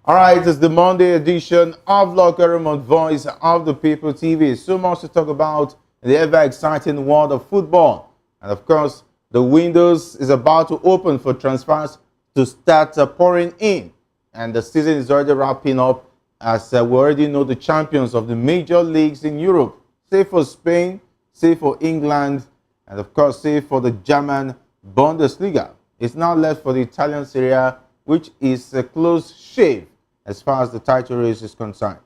All right, it's the Monday edition of Locker Room on Voice of the People TV. So much to talk about in the ever exciting world of football. And of course, the windows is about to open for transfers to start pouring in. And the season is already wrapping up as we already know the champions of the major leagues in Europe. Save for Spain, save for England, and of course, save for the German Bundesliga. It's now left for the Italian Serie A, which is a close shave as far as the title race is concerned.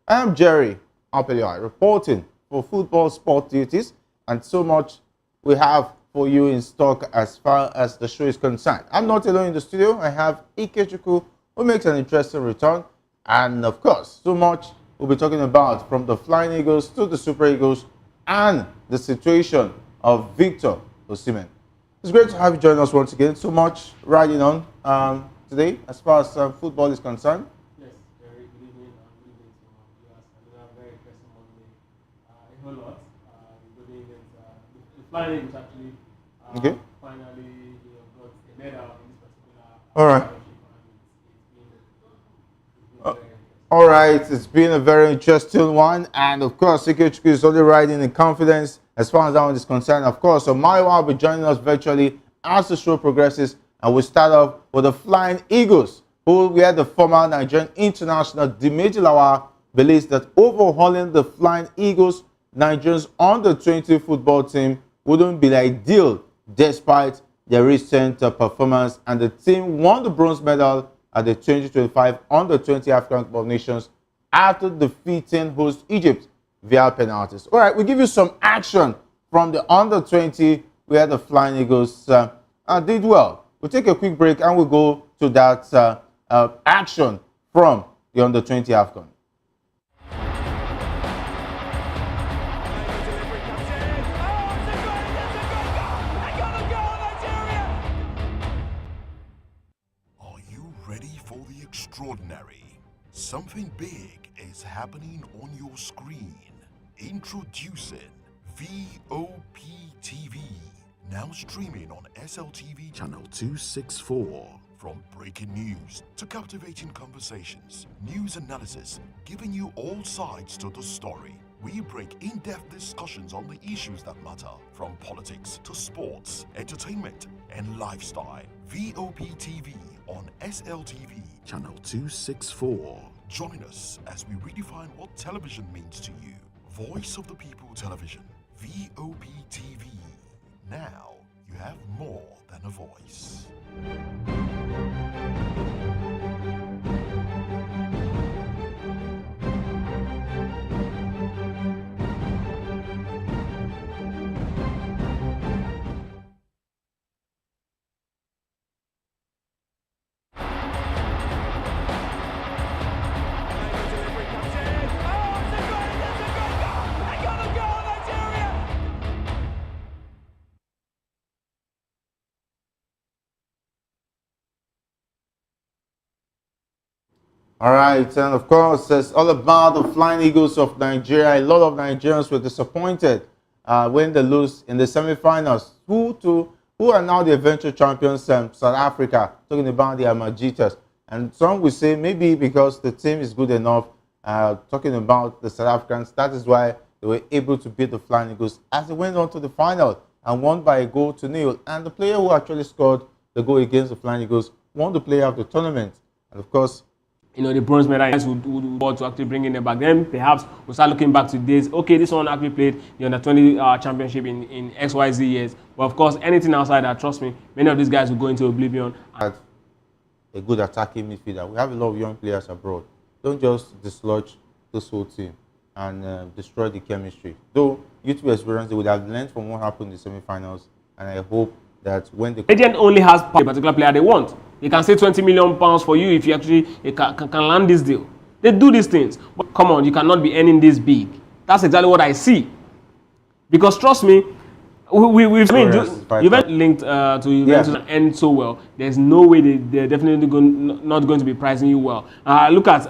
I am Jerry Apelioi, reporting for Football Sport Duties, and so much we have for you in stock as far as the show is concerned. I'm not alone in the studio. I have Ikechukwu, who makes an interesting return, and of course, so much we'll be talking about, from the Flying Eagles to the Super Eagles and the situation of Victor Osimhen. It's great to have you join us once again. So much riding on today as far as football is concerned. Yes, very good evening and good evening to our viewers. Another very interesting Monday. A whole lot. Good evening. The Flying Eagles actually finally got a medal in this particular All right. All right, it's been a very interesting one, and of course, Ikechukwu is only riding in confidence as far as that one is concerned. Of course, so Maiwa will be joining us virtually as the show progresses, and we'll start off with the Flying Eagles, where the former Nigerian international Dimeji Lawal believes that overhauling the Flying Eagles, Nigerians under-20 football team wouldn't be ideal despite their recent performance, and the team won the bronze medal at the 2025 Under-20 African Cup of Nations after defeating host Egypt via penalties. All right, we'll give you some action from the Under-20 where the Flying Eagles did well. We'll take a quick break and we'll go to that action from the Under-20 AFCON. Extraordinary. Something big is happening on your screen. Introducing VOP TV. Now streaming on SLTV channel 264. From breaking news to captivating conversations, news analysis, giving you all sides to the story. We break in-depth discussions on the issues that matter, from politics to sports, entertainment, and lifestyle. VOP TV on SLTV channel 264. Join us as we redefine what television means to you. Voice of the People Television, VOP TV. Now you have more than a voice. All right, and of course, it's all about the Flying Eagles of Nigeria. A lot of Nigerians were disappointed when they lose in the semi-finals. Who are now the eventual champions, South Africa, talking about the Amajitas. And some will say maybe because the team is good enough, talking about the South Africans, that is why they were able to beat the Flying Eagles as they went on to the final and won by 1-0. And the player who actually scored the goal against the Flying Eagles won the player of the tournament. And of course, the bronze medalists would want to actually bring in them back. Then perhaps we'll start looking back to days. Okay, this one actually played the Under-20 championship in XYZ years. But of course, anything outside that, trust me, many of these guys will go into oblivion. A good attacking midfielder. We have a lot of young players abroad. Don't just dislodge this whole team and destroy the chemistry. Though youth experience, they would have learned from what happened in the semi-finals, and I hope that when the agent only has a particular player they want, they can say £20 million for you if you actually can land this deal. They do these things. But come on, you cannot be earning this big. That's exactly what I see. Because trust me, We've linked to Juventus and end so well. There's no way they're definitely not going to be pricing you well. Look at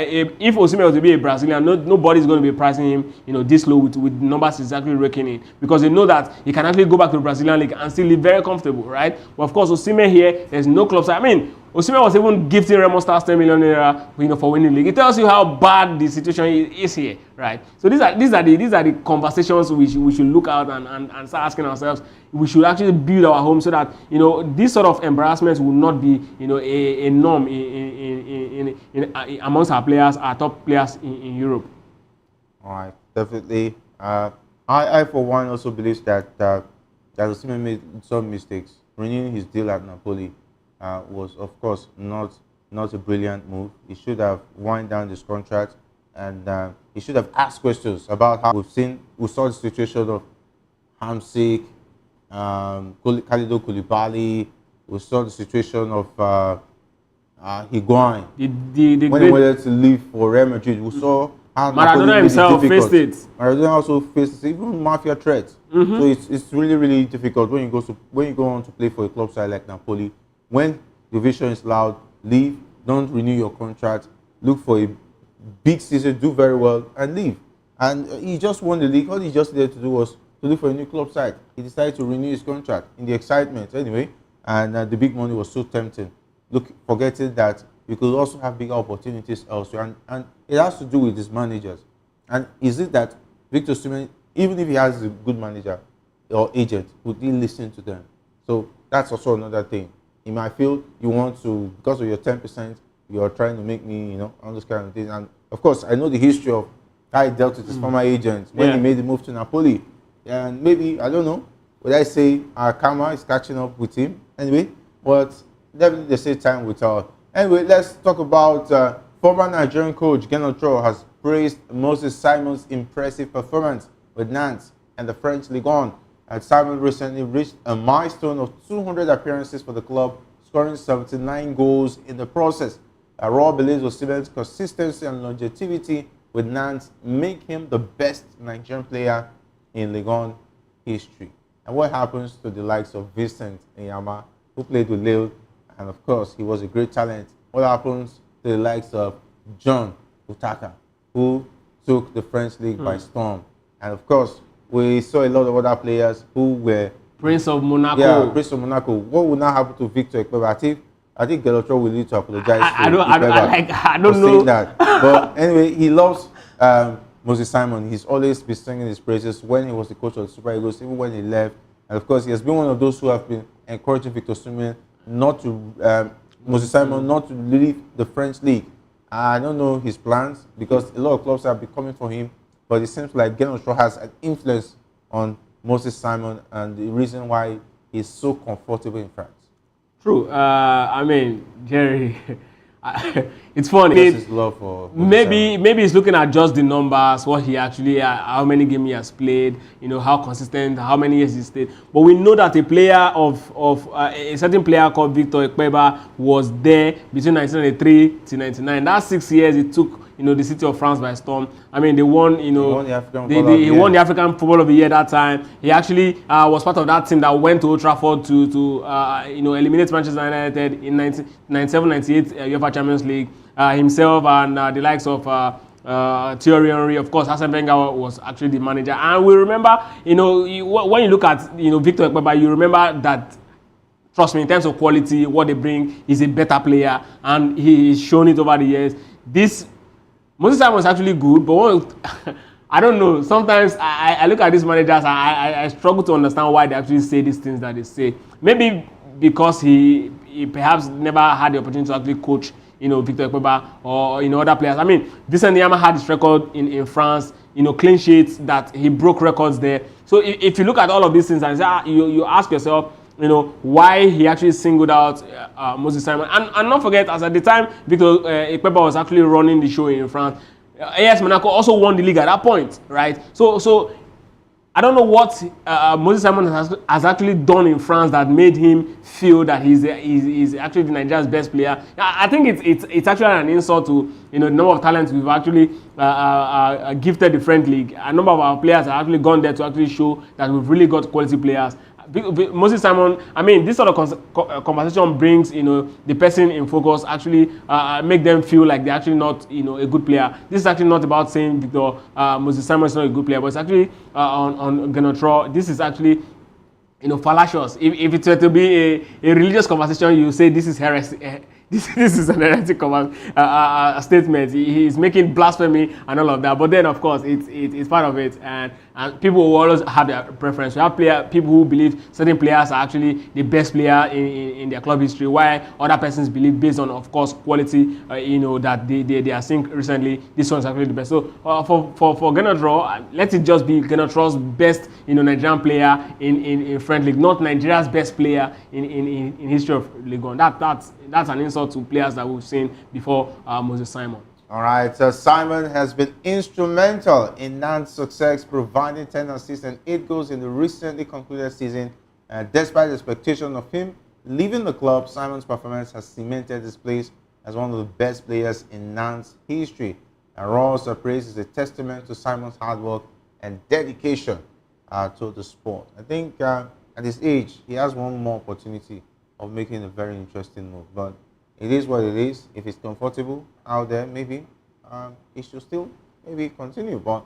if Osimhen was to be a Brazilian, nobody's going to be pricing him, this low with numbers exactly raking in, because they know that he can actually go back to the Brazilian league and still live very comfortable, right? But of course, Osimhen here, there's no club side. I mean, Osimhen was even gifting Remo Stars 10 million naira, for winning the league. It tells you how bad the situation is here, right? So these are the conversations we should look out and start asking ourselves. We should actually build our home so that this sort of embarrassment will not be a norm in amongst our players, our top players in Europe. All right, definitely. I for one also believe that Osimhen made some mistakes. Renewing his deal at Napoli was, of course, not a brilliant move. He should have wound down this contract, and he should have asked questions about how we saw the situation of Hamsik, Khalidou Koulibaly. We saw the situation of Higuain when he wanted to leave for Real Madrid. We saw how Maradona himself faced it. Maradona also faced even mafia threats. So it's really, really difficult when you go on to play for a club side like Napoli. When the vision is loud, leave. Don't renew your contract. Look for a big season, do very well, and leave. And he just won the league. All he just needed to do was to look for a new club side. He decided to renew his contract in the excitement anyway, and the big money was so tempting. Forgetting that you could also have bigger opportunities elsewhere, and it has to do with his managers. And is it that Victor Osimhen, even if he has a good manager or agent, would he listen to them? So that's also another thing. He might feel you want to, because of your 10%, you're trying to make me, on this kind of thing. And of course, I know the history of how he dealt with his former agent when he made the move to Napoli. And maybe, I don't know, would I say our karma is catching up with him? Anyway, but definitely they say time will tell. Anyway, let's talk about former Nigerian coach Genotro has praised Moses Simon's impressive performance with Nantes and the French Ligue 1. And Simon recently reached a milestone of 200 appearances for the club, scoring 79 goals in the process. Raw believes Osimhen's consistency and longevity with Nantes make him the best Nigerian player in Ligue 1 history. And what happens to the likes of Vincent Nyama, who played with Lille, and of course he was a great talent? What happens to the likes of John Utaka, who took the French league by storm? And of course, we saw a lot of other players who were Prince of Monaco. Yeah, Prince of Monaco. What will now happen to Victor Ekpeba? I think Gelotro will need to apologize. I don't know that. But anyway, he loves Moses Simon. He's always been singing his praises when he was the coach of the Super Eagles, even when he left. And of course, he has been one of those who have been encouraging Victor Osimhen Moses Simon not to leave the French league. I don't know his plans because a lot of clubs have been coming for him. But it seems like Genotro has an influence on Moses Simon and the reason why he's so comfortable in France. True. I mean, Jerry, it's funny. His love for maybe he's looking at just the numbers, what he actually, how many games he has played, how consistent, how many years he stayed. But we know that a player of a certain player called Victor Ekpeba was there between 1993 to 99. That's 6 years it took. The city of France by storm. I mean, they won. He won the African Football of the Year that time. He actually was part of that team that went to Old Trafford to eliminate Manchester United in 97-98 UEFA Champions League. Himself and the likes of Thierry Henry, of course, Arsene Wenger was actually the manager. And we remember, when you look at Victor Ekpeba, you remember that. Trust me, in terms of quality, what they bring, he's a better player, and he's shown it over the years. Moses Simon was actually good, but I don't know. Sometimes I look at these managers, I struggle to understand why they actually say these things that they say. Maybe because he perhaps never had the opportunity to actually coach, Victor Ekpeba or other players. I mean, Vincent Nyama had his record in France, clean sheets that he broke records there. So if you look at all of these things and say, you ask yourself, why he actually singled out Moses Simon. And not forget, as at the time Victor Ekpeba was actually running the show in France, AS Monaco also won the league at that point, right? So I don't know what Moses Simon has actually done in France that made him feel that he's actually the Nigeria's best player. I think it's actually an insult to the number of talents we've actually gifted the French league. A number of our players have actually gone there to actually show that we've really got quality players. Moses Simon, I mean, this sort of conversation brings, the person in focus, actually make them feel like they're actually not, a good player. This is actually not about saying Victor Moses Simon is not a good player, but it's actually on Genotro. This is actually, fallacious. If it were to be a religious conversation, you say this is heresy. this is an heretic statement. He's making blasphemy and all of that. But then, of course, it's part of it. And people will always have their preference. We have people who believe certain players are actually the best player in their club history, while other persons believe, based on, of course, quality, that they are seeing recently, this one's actually the best. So for Genotro, let it just be Genotro's best Nigerian player in French League, not Nigeria's best player in history of League One. That's an insult to players that we've seen before Moses Simon. All right, Simon has been instrumental in Nantes' success, providing 10 assists and 8 goals in the recently concluded season. Despite the expectation of him leaving the club, Simon's performance has cemented his place as one of the best players in Nantes' history. And Raw's praise is a testament to Simon's hard work and dedication to the sport. I think at his age, he has one more opportunity of making a very interesting move. But it is what it is. If it's comfortable out there, maybe he should still maybe continue. But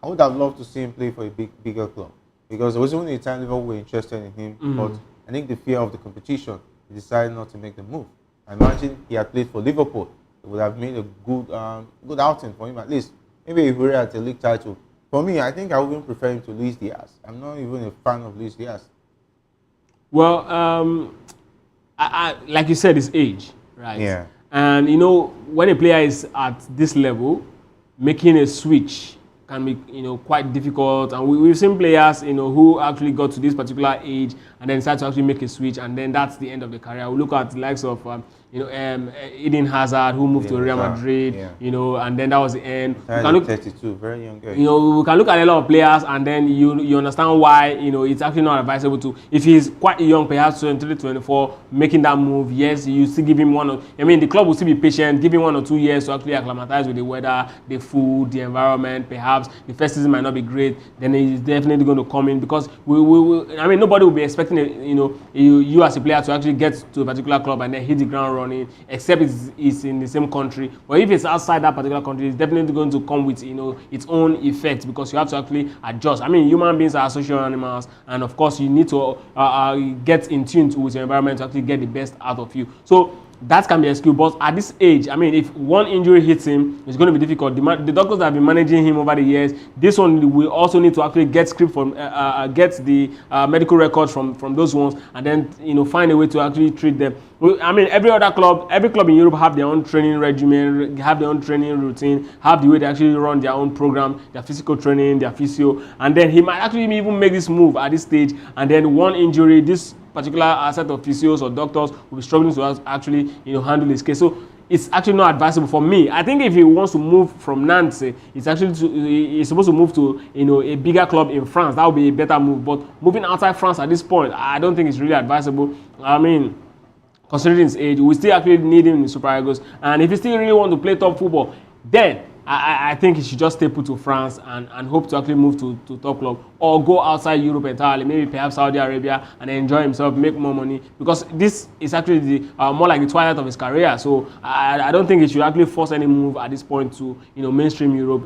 I would have loved to see him play for a bigger club, because there was only a time Liverpool were interested in him. But I think the fear of the competition, he decided not to make the move. I imagine he had played for Liverpool, it would have made a good outing for him at least. Maybe if we were at a league title. For me, I think I would even prefer him to Luis Diaz. I'm not even a fan of Luis Diaz. Well, like you said, his age, right? Yeah. And when a player is at this level, making a switch can be quite difficult. And we've seen players who actually got to this particular age and then decide to actually make a switch, and then that's the end of the career. We look at the likes of Eden Hazard, who moved to Real Madrid, and then that was the end. We can look, 32, very young guy. we can look at a lot of players, and then you understand why it's actually not advisable to, if he's quite young, perhaps 23, 24, making that move. Yes, you still give him the club will still be patient, give him 1 or 2 years to actually acclimatize with the weather, the food, the environment. Perhaps the first season might not be great, then he's definitely going to come in, because nobody will be expecting you as a player to actually get to a particular club and then hit the ground running, except it's in the same country. But if it's outside that particular country, it's definitely going to come with its own effects, because you have to actually adjust. Human beings are social animals, and of course you need to get in tune with your environment to actually get the best out of you. So that can be a skill, but at this age, if one injury hits him, it's going to be difficult. The doctors that have been managing him over the years, this one will also need to actually get script from, get the medical records from those ones, and then find a way to actually treat them. Every club in Europe have their own training regimen, have their own training routine, have the way they actually run their own program, their physical training, their physio, and then he might actually even make this move at this stage, and then one injury, this particular set of physios or doctors will be struggling to actually handle his case. So it's actually not advisable for me. I think if he wants to move from Nantes, he's supposed to move to a bigger club in France. That would be a better move. But moving outside France at this point, I don't think it's really advisable. Considering his age, we still actually need him in the Super Eagles. And if he still really want to play top football, then I think he should just stay put to France and hope to actually move to top club, or go outside Europe entirely, maybe perhaps Saudi Arabia, and enjoy himself, make more money, because this is actually more like the twilight of his career. So I don't think he should actually force any move at this point to mainstream Europe.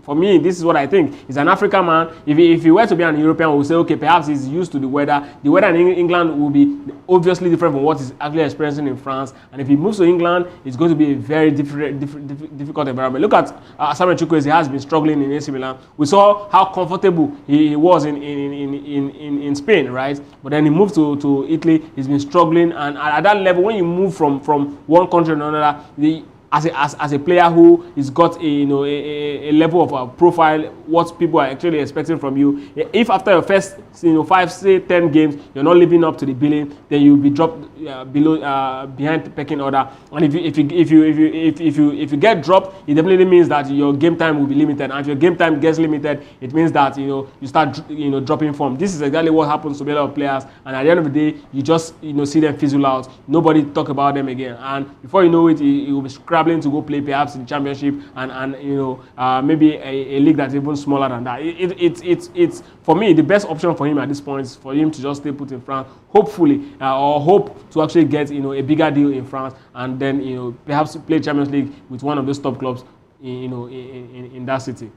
For me, this is what I think. He's an African man. If he were to be an European, we'll say, okay, perhaps he's used to the weather. The weather in England will be obviously different from what he's actually experiencing in France. And if he moves to England, it's going to be a very difficult environment. Look at Samuel Chukwueze. He has been struggling in AC Milan. We saw how comfortable he was in Spain, right? But then he moved to Italy. He's been struggling, and at that level, when you move from one country to another, as a player who has got a level of profile, what people are actually expecting from you. If after your first 5, say 10 games, you're not living up to the billing, then you'll be dropped behind the pecking order. And if you get dropped, it definitely means that your game time will be limited. And if your game time gets limited, it means that you start dropping form. This is exactly what happens to a lot of players. And at the end of the day, you just see them fizzle out. Nobody talk about them again. And before you know it, you will be scrabbling to go play perhaps in the championship and maybe a league that's even smaller than that. It's for me, the best option for him at this point is for him to just stay put in France, hopefully, or hope to actually get a bigger deal in France, and then perhaps play Champions League with one of those top clubs in that city.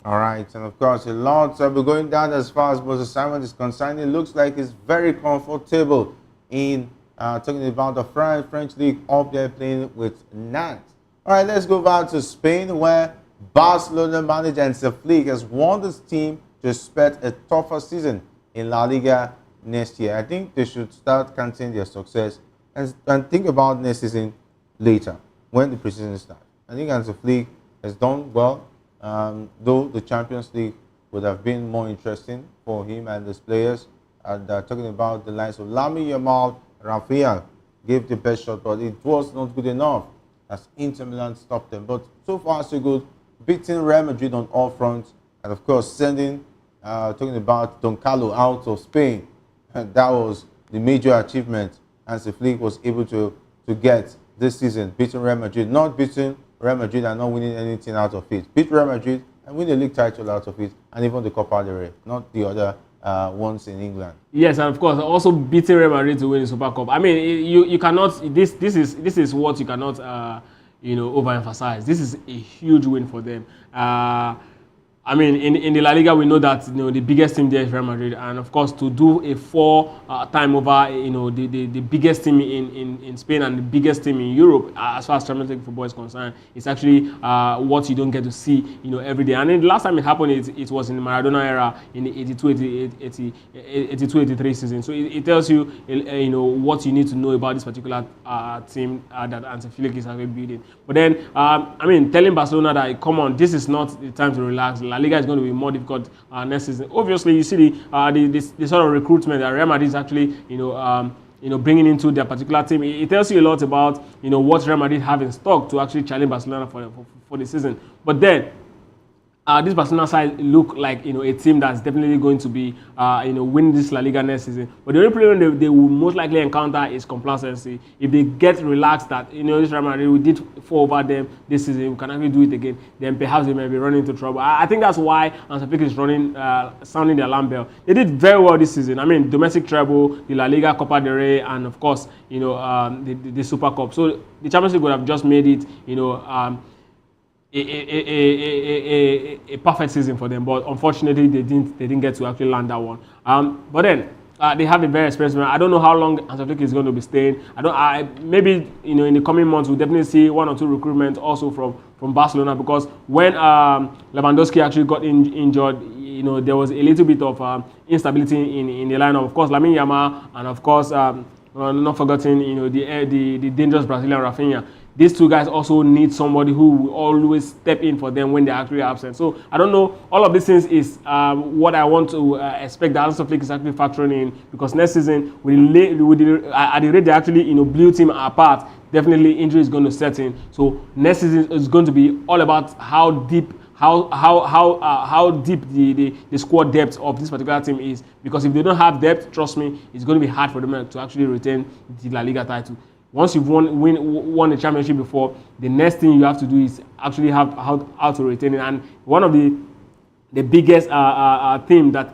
All right, and of course, a lot will be going down as far as Moses Simon is concerned. It looks like he's very comfortable in talking about the French league up there playing with Nantes. All right, let's go back to Spain, where Barcelona manager Hansi Flick has warned his team to expect a tougher season in La Liga next year. I think they should start counting their success and think about next season later when the preseason starts. I think Hansi Flick has done well, though the Champions League would have been more interesting for him and his players. And talking about the likes of Lamine Yamal, Rafinha gave the best shot, but it was not good enough as Inter Milan stopped them. But so far so good, beating Real Madrid on all fronts, and of course sending, talking about Don Carlo out of Spain. And that was the major achievement Hansi Flick was able to get this season, beating Real Madrid, not beating Real Madrid and not winning anything out of it. Beat Real Madrid and win the league title out of it, and even the Copa del Rey, not the other ones in England. Yes, and of course, also beating Real Madrid to win the Super Cup. I mean, you cannot. This is what you cannot overemphasize. This is a huge win for them. I mean, in the La Liga, we know that the biggest team there is Real Madrid, and of course, to do a four-time over, the biggest team in Spain and the biggest team in Europe, as far as Champions League football is concerned, it's actually what you don't get to see, every day. And then the last time it happened, it was in the Maradona era in the 82-83 season. So it tells you, what you need to know about this particular team that Hansi Flick is actually building. But then, I mean, telling Barcelona that, come on, this is not the time to relax. La Liga is going to be more difficult next season. Obviously, you see the sort of recruitment that Real Madrid is actually, bringing into their particular team. It tells you a lot about, what Real Madrid have in stock to actually challenge Barcelona for the season. But then, this Barcelona side look like a team that's definitely going to be win this La Liga next season. But the only problem they will most likely encounter is complacency. If they get relaxed that this Real Madrid, we did 4 over them this season, we can actually do it again, then perhaps they may be running into trouble. I think that's why Hansi Flick is sounding the alarm bell. They did very well this season. I mean, domestic treble, the La Liga, Copa del Rey, and of course the Super Cup. So the Champions League would have just made it a perfect season for them, but unfortunately they didn't get to actually land that one. But then they have a very expensive man. I don't know how long Hansi Flick is going to be staying. Maybe in the coming months we'll definitely see 1 or 2 recruitments also from Barcelona, because when Lewandowski actually got injured, there was a little bit of instability in the lineup. Of course, Lamine Yamal, and of course not forgetting the dangerous Brazilian Rafinha. These 2 guys also need somebody who will always step in for them when they're actually absent. So I don't know. All of these things is what I want to expect that Hansi Flick is actually factoring in, because next season, at the rate they actually blue team apart, definitely injury is going to set in. So next season is going to be all about how deep the squad depth of this particular team is. Because if they don't have depth, trust me, it's going to be hard for them to actually retain the La Liga title. Once you've won the championship before, the next thing you have to do is actually have how to retain it. And one of the biggest thing that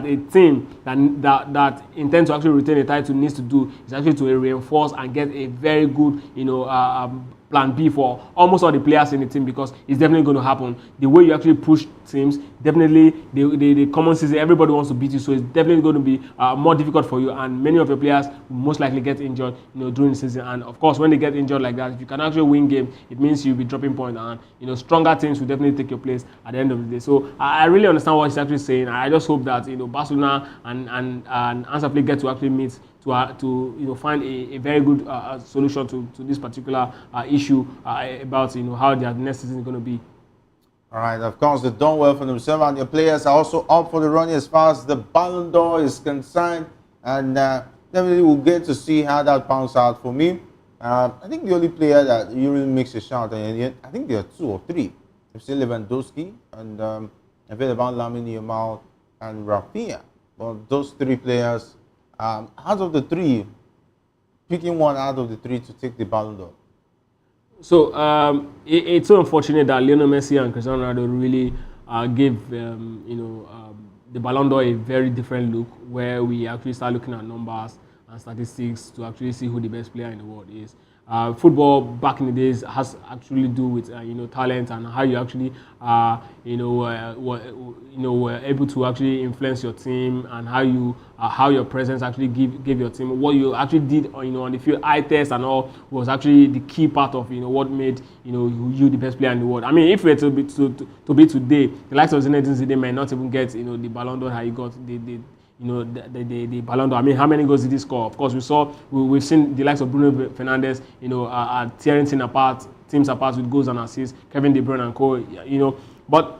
a team that intends to actually retain a title needs to do is actually to reinforce and get a very good plan B for almost all the players in the team, because it's definitely going to happen. The way you actually push teams, definitely the common season, everybody wants to beat you, so it's definitely going to be more difficult for you, and many of your players will most likely get injured during the season. And of course, when they get injured like that, if you can actually win games, it means you'll be dropping points, and stronger teams will definitely take your place at the end of the day. So I really understand what he's actually saying. I just hope that Barcelona and Hansi Flick get to actually meet to find a very good solution to this particular issue about how their next season is going to be. All right, of course, they've done well for themselves, and their players are also up for the running as far as the Ballon d'Or is concerned, and definitely we'll get to see how that pans out for me. I think the only player that really makes a shout, and I think there are 2 or 3. I've seen Lewandowski, and I've heard about Lamine Yamal and Rafinha. But those 3 players, out of the 3, picking one out of the 3 to take the Ballon d'Or. So it's so unfortunate that Lionel Messi and Cristiano Ronaldo really gave the Ballon d'Or a very different look, where we actually start looking at numbers and statistics to actually see who the best player in the world is. football back in the days has actually do with talent and how you actually were able to actually influence your team, and how your presence actually gave your team what you actually did on the field. Eye test and all was actually the key part of what made you the best player in the world. I mean, if we were to be today, the likes of Zinedine Zidane may not even get the Ballon d'Or how he got the Ballon d'Or. I mean, how many goals did he score? Of course, we've seen the likes of Bruno Fernandes, tearing teams apart with goals and assists. Kevin De Bruyne and co. But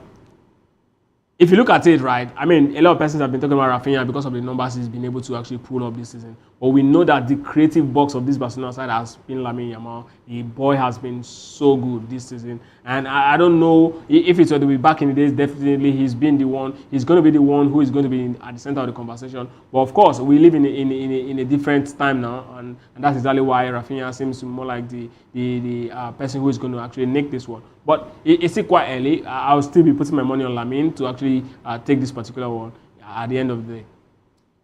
if you look at it, right, I mean, a lot of persons have been talking about Rafinha because of the numbers he's been able to actually pull up this season. But we know that the creative box of this Barcelona side has been Lamine Yamal. The boy has been so good this season. And I don't know if it's going to be back in the days. Definitely, he's been the one. He's going to be the one who is going to be at the center of the conversation. But of course, we live in a different time now, and that's exactly why Rafinha seems more like the person who is going to actually nick this one. But it's still quite early. I'll still be putting my money on Lamine to actually take this particular one at the end of the day.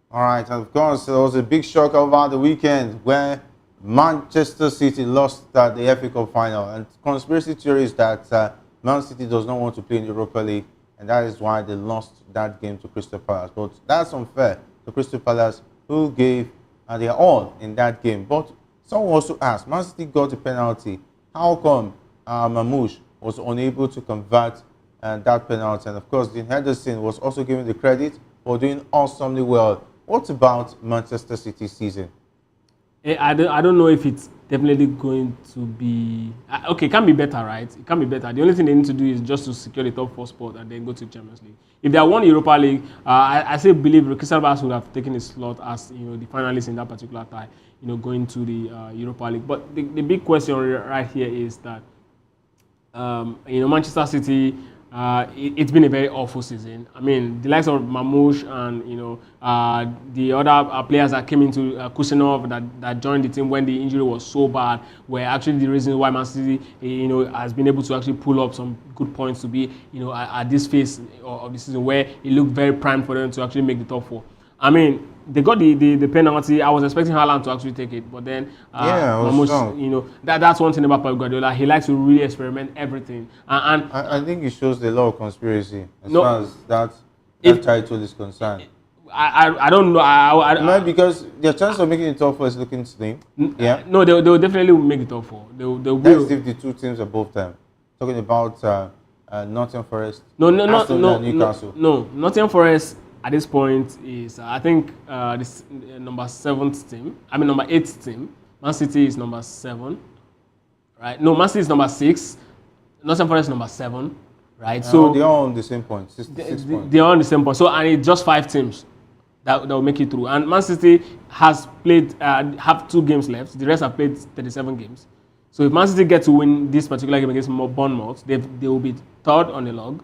All right, and of course, there was a big shock over the weekend where Manchester City lost the FA Cup final. And conspiracy theory is that Man City does not want to play in the Europa League, and that is why they lost that game to Crystal Palace. But that's unfair to Crystal Palace, who gave their all in that game. But someone also asked, Man City got a penalty. How come Mamouche was unable to convert that penalty? And of course, Dean Henderson was also given the credit for doing awesomely well. What about Manchester City's season? I don't know if it's definitely going to be... Okay, it can be better, right? It can be better. The only thing they need to do is just to secure the top 4 spot and then go to the Champions League. If they won Europa League, I still believe Crystal Palace would have taken a slot as the finalists in that particular tie, going to the Europa League. But the big question right here is that Manchester City, it's been a very awful season. I mean, the likes of Mamouche and the other players that came into Kusenov that joined the team when the injury was so bad were actually the reason why Man City has been able to actually pull up some good points to be at this phase of the season where it looked very prime for them to actually make the top 4. I mean, they got the penalty. I was expecting Haaland to actually take it, but then Mamouche, that's one thing about Pep Guardiola. He likes to really experiment everything. And I think it shows the law of conspiracy as far as that title is concerned. I don't know. Because their chance of making the top 4 is looking slim. Yeah. No, they'll definitely make the top 4. They will. That's if the two teams are both them. Talking about Nottingham Forest. No, Newcastle. No, Nottingham Forest at this point is I think this number 7th team. I mean number 8th team. Man City is number 7, right? No, Man City is number 6. Nottingham Forest is number 7, right? So they are on the same point. 6 points. They are on the same point. So and it's just 5 teams that will make it through. And Man City has played have 2 games left. The rest have played 37 games. So if Man City get to win this particular game against Bournemouth, they will be 3rd on the log.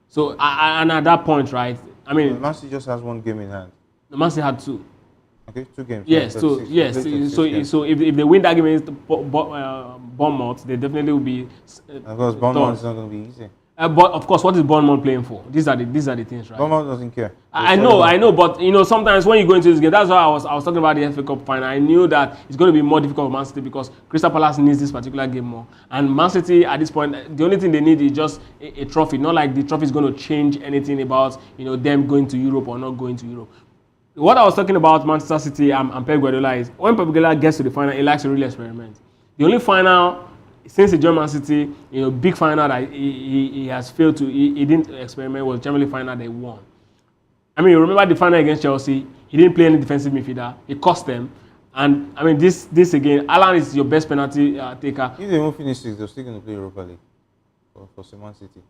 So and at that point, right? I mean, Man City just has 1 game in hand. Man City had 2. Okay, 2 games. Yes. So yes. So if they win that game against Bournemouth, they definitely will be. Of course, Bournemouth is not going to be easy. But of course, what is Bournemouth playing for? These are the things, right? Bournemouth doesn't care. I know, but sometimes when you go into this game, that's why I was talking about the FA Cup final. I knew that it's going to be more difficult for Man City because Crystal Palace needs this particular game more. And Man City at this point, the only thing they need is just a trophy. Not like the trophy is going to change anything about them going to Europe or not going to Europe. What I was talking about Manchester City and Pep Guardiola is when Pep Guardiola gets to the final, he likes to really experiment. The only final since he joined Man City, big final that he has failed to, he didn't experiment, was generally final they won. I mean, you remember the final against Chelsea, he didn't play any defensive midfielder, he cost them. And I mean, this again, Alan is your best penalty taker. If they won't finish 6, they're still going to play Europa League for Man City.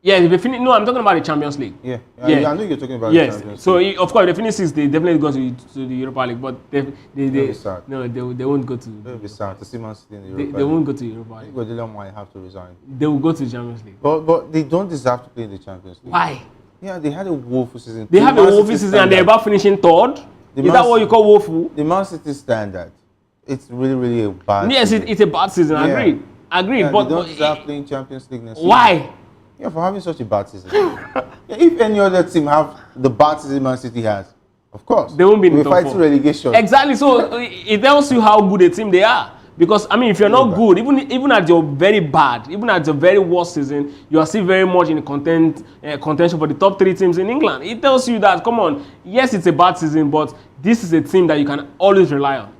Yeah, if they finish, no, I'm talking about the Champions League. Yeah. I know you're talking about the Champions League. So of course, if they finish 6, they definitely go to the Europa League, but they won't go to. They'll be sad to see Man City in the Europa League. They won't go to Europa League. Guardiola might have to resign. They will go to the Champions League. But they don't deserve to play in the Champions League. Why? Yeah, they had a woeful season. They have a woeful season and they're about finishing 3rd. Is that what you call woeful? The Man City standard, it's really, really a bad. Yes, season. it's a bad season. Yeah. Agreed. Yeah, but they don't deserve playing Champions League next season. Why? Yeah, for having such a bad season. If any other team have the bad season Man City has, of course, they won't be in the top 4. Fighting relegation. Exactly. So it tells you how good a team they are. Because I mean, if you're not good, even at your very bad, even at your very worst season, you are still very much in contention for the top 3 teams in England. It tells you that, come on, yes, it's a bad season, but this is a team that you can always rely on.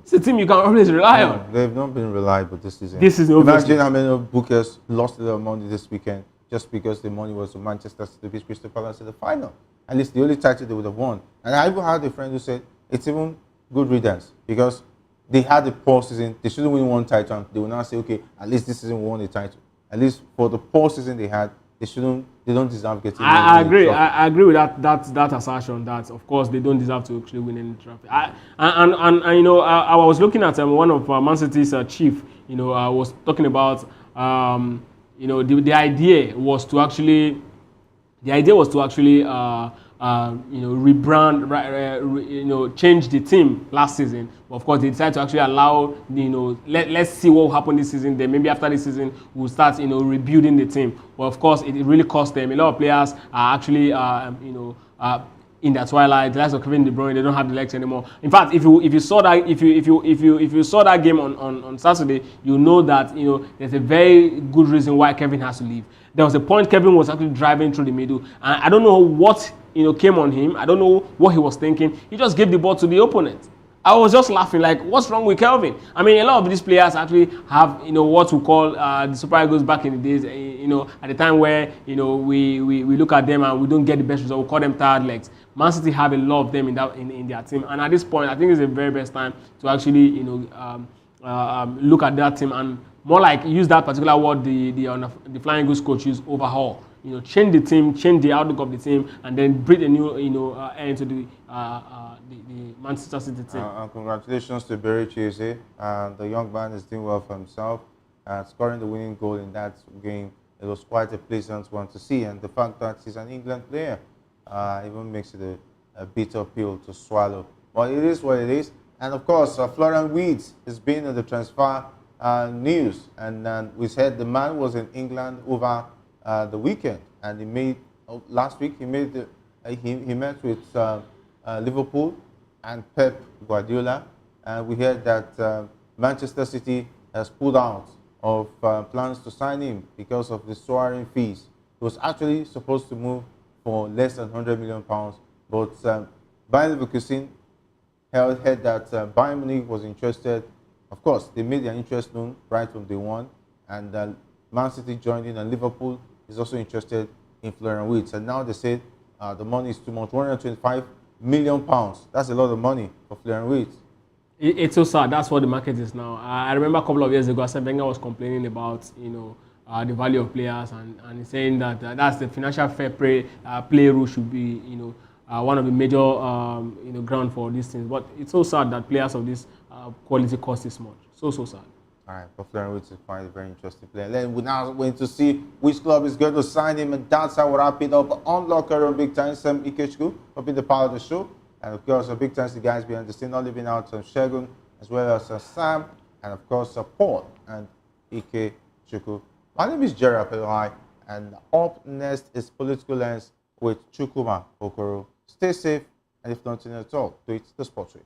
It's a team you can always rely on. They've not been reliable this season. Obviously. Imagine how many bookers lost their money this weekend just because the money was to Manchester City beat Crystal Palace in the final. At least the only title they would have won. And I even had a friend who said it's even good riddance because they had a poor season. They shouldn't win one title. And they will now say, okay, at least this season we won a title. At least for the poor season they had, they don't deserve getting. I agree. I agree with that assertion. That of course they don't deserve to actually win any trophy. And you know, I was looking at one of Man City's chief. You know, was talking about you know, the idea was to actually you know, rebrand, you know, change the team last season. But of course, they decided to actually allow, you know, let's see what will happen this season. Then maybe after this season, we'll start, you know, rebuilding the team. But of course, it really cost them. A lot of players are actually, you know, in their twilight. The likes of Kevin De Bruyne, they don't have the legs anymore. In fact, if you saw that game on Saturday, you know that, you know, there's a very good reason why Kevin has to leave. There was a point Kevin was actually driving through the middle, and I don't know what, you know, came on him. I don't know what he was thinking. He just gave the ball to the opponent. I was just laughing, like, what's wrong with Kelvin? I mean, a lot of these players actually have, you know, what we call the Super Eagles back in the days, you know, at the time where, you know, we look at them and we don't get the best result, we call them tired legs. Man City have a lot of them in their team, and at this point, I think it's the very best time to actually, you know, look at that team and more like use that particular word the Flying Eagles coach used, overhaul. You know, change the team, change the outlook of the team, and then breathe a new, you know, air into the Manchester City team. And congratulations to Barry Chase. The young man is doing well for himself. Scoring the winning goal in that game, it was quite a pleasant one to see. And the fact that he's an England player even makes it a bitter pill to swallow. But it is what it is. And of course, Florian Wirtz has been in the transfer news. And we said the man was in England over the weekend, and he made last week. He made he met with Liverpool and Pep Guardiola, and we heard that Manchester City has pulled out of plans to sign him because of the soaring fees. He was actually supposed to move for less than £100 million, but Bayern Leverkusen heard that Bayern Munich was interested. Of course, they made their interest known right from day one, and Man City joined in, and Liverpool is also interested in Florian Wirtz. And now they say the money is too much, £125 million. That's a lot of money for Florian Wirtz. It's so sad. That's what the market is now. I remember a couple of years ago, Arsene Wenger was complaining about, you know, the value of players, and he's saying that that's the financial fair play rule should be, you know, one of the major, you know, ground for these things. But it's so sad that players of this quality cost this much. So sad. All right, but Florian Wirtz is quite a very interesting player. Then we're now going to see which club is going to sign him, and that's how we wrap it up on Locker Room. Big thanks to Ikechukwu for being the part of the show. And of course, a big thanks to the guys behind the scene, not leaving out Shegun, as well as Sam, and of course, Paul and Ikechukwu. My name is Jerry Apelai, and up next is Political Lens with Chukwuma Okoro. Stay safe, and if nothing at all, do it the sport way.